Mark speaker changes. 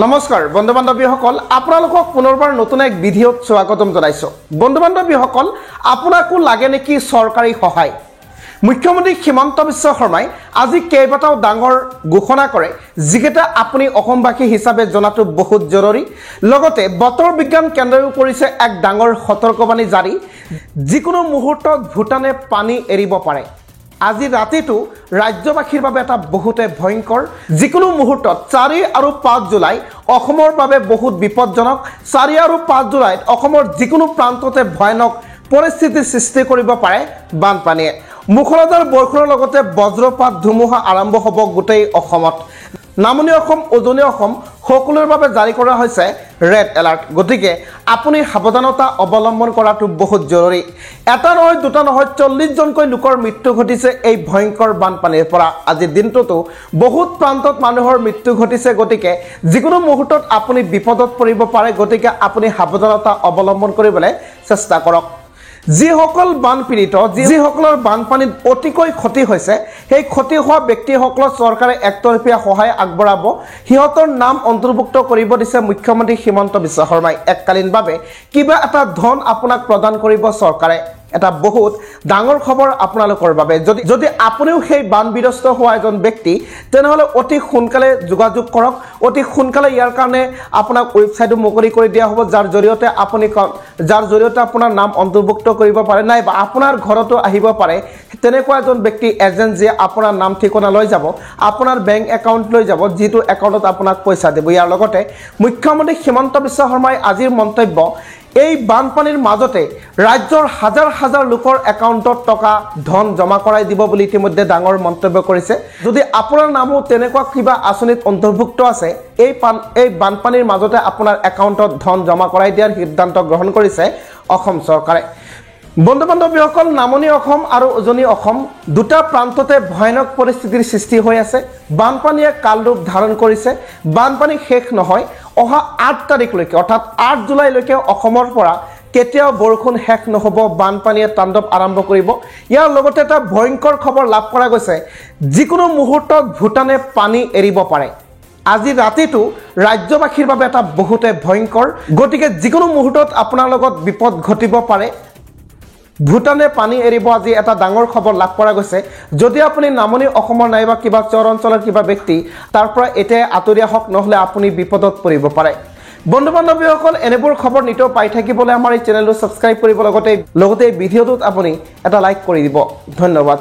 Speaker 1: নমস্কাৰ বন্ধু বান্ধৱীসকল আপোনালোকক পুনৰবাৰ নতুন এক ভিডিঅ'ত স্বাগতম জনাইছো বন্ধু বান্ধৱীসকল আপোনাকো লাগে নেকি চৰকাৰী সহায় মুখ্যমন্ত্ৰী হিমন্ত বিশ্ব শৰ্মাই আজি কেইবাটাও ডাঙৰ ঘোষণা কৰে যিকেইটা আপুনি অসমবাসী হিচাপে জনাটো বহুত জৰুৰী লগতে বতৰ বিজ্ঞান কেন্দ্ৰও কৰিছে এক ডাঙৰ সতৰ্কবাণী জাৰি যিকোনো মুহূৰ্তত ভুটানে পানী এৰিব পাৰে আজি ৰাতিটো ৰাজ্যবাসীৰ বাবে এটা বহুতে ভয়ংকৰ যিকোনো মুহূৰ্তত 4 আৰু 5 জুলাই অসমৰ বাবে বহুত বিপদজনক 4 আৰু 5 জুলাইত অসমৰ যিকোনো প্ৰান্ততে ভয়ানক পৰিস্থিতিৰ সৃষ্টি কৰিব পাৰে বানপানীয়ে মুখলধাৰ বৰষুণৰ লগতে বজ্ৰপাত ধুমুহা আৰম্ভ হ'ব গোটেই অসমত নামনি অসম উজনি অসম সকলোৰ বাবে জাৰি কৰা হৈছে ৰেড এলাৰ্ট গতিকে আপুনি সাৱধানতা অৱলম্বন কৰাটো বহুত জৰুৰী এটা নহয় দুটা নহয় 40 জনকৈ লোকৰ মৃত্যু ঘটিছে এই ভয়ংকৰ বানপানীৰ পৰা আজি দিনটোতো বহুত প্ৰান্তত মানুহৰ মৃত্যু ঘটিছে গতিকে যিকোনো মুহূৰ্তত আপুনি বিপদত পৰিব পাৰে গতিকে আপুনি সাৱধানতা অৱলম্বন কৰিবলৈ চেষ্টা কৰক যিসকল বানপীড়িত যিসকলৰ বানপানীত অতিকৈ ক্ষতি হৈছে সেই ক্ষতি হোৱা ব্যক্তিসকলক চৰকাৰে একতৰফীয়া সহায় আগবঢ়াব হিহঁতৰ নাম অন্তৰ্ভুক্ত কৰিব দিছে মুখ্যমন্ত্ৰী হিমন্ত বিশ্ব শৰ্মাই এককালীনভাৱে কিবা এটা ধন আপোনাক প্ৰদান কৰিব চৰকাৰে এটা বহুত ডাঙৰ খবৰ আপোনালোকৰ বাবে যদি আপুনিও সেই বানবিধ্বস্ত হোৱা এজন ব্যক্তি তেনেহলে অতি সোনকালে যোগাযোগ কৰক অতি সোনকালে ইয়াৰ কাৰণে আপোনাক ওয়েবসাইটটো মুকলি কৰি দিয়া হ'ব যাৰ জৰিয়তে আপোনাৰ নাম অন্তৰ্ভুক্ত কৰিব পাৰে নাই বা আপোনাৰ ঘৰতো আহিব পাৰে তেনেকুৱা এজন ব্যক্তি এজেন্ট যে আপোনাৰ নাম ঠিকনা লৈ যাব আপোনাৰ বেংক একাউণ্ট লৈ যাব যেটো একাউণ্টত আপোনাক পইচা দিব ইয়াৰ লগতে মুখ্যমন্ত্ৰী হিমন্ত বিশ্ব শৰ্মাই আজিৰ মন্তব্য এই বানপানীৰ মাজতে ৰাজ্যৰ হাজাৰ হাজাৰ লোকৰ একাউণ্টত টকা ধন জমা কৰাই দিব বুলি ইতিমধ্যে ডাঙৰ মন্তব্য কৰিছে যদি আপোনাৰ নামও তেনেকুৱা কিবা আঁচনিত অন্তৰ্ভুক্ত আছে এই বানপানীৰ মাজতে আপোনাৰ একাউণ্টত ধন জমা কৰাই দিয়াৰ সিদ্ধান্ত গ্ৰহণ কৰিছে অসম চৰকাৰে বন্ধু বান্ধৱীসকল নামনি অসম আৰু উজনি অসম দুটা প্ৰান্ততে ভয়ানক পৰিস্থিতিৰ সৃষ্টি হৈ আছে বানপানীয়ে কালৰূপ ধাৰণ কৰিছে বানপানী শেষ নহয় অহা 8 তাৰিখলৈকে অৰ্থাৎ 8 জুলাইলৈকে অসমৰ পৰা কেতিয়াও বৰষুণ শেষ নহব বানপানীয়ে তাণ্ডৱ আৰম্ভ কৰিব ইয়াৰ লগতে এটা ভয়ংকৰ খবৰ লাভ কৰা গৈছে যিকোনো মুহূৰ্তত ভুটানে পানী এৰিব পাৰে আজি ৰাতিটো ৰাজ্যবাসীৰ বাবে এটা বহুতে ভয়ংকৰ গতিকে যিকোনো মুহূৰ্তত আপোনাৰ লগত বিপদ ঘটিব পাৰে ভুটানে পানী এৰিব আজি এটা ডাঙৰ খবৰ লাভ কৰা গৈছে যদি আপুনি নামনি অসমৰ নাইবা কিবা চৰ অঞ্চলৰ কিবা ব্যক্তি তাৰ পৰা এতিয়া আতৰিয়া হক নহলে আপুনি বিপদত পৰিব পাৰে বন্ধু বান্ধৱীসকল এনেবোৰ খবৰ নিতৌ পাই থাকিবলৈ আমাৰ এই চেনেলটো সাবস্ক্ৰাইব কৰিব লগতে এই ভিডিঅ'টোত আপুনি এটা লাইক কৰি দিব ধন্যবাদ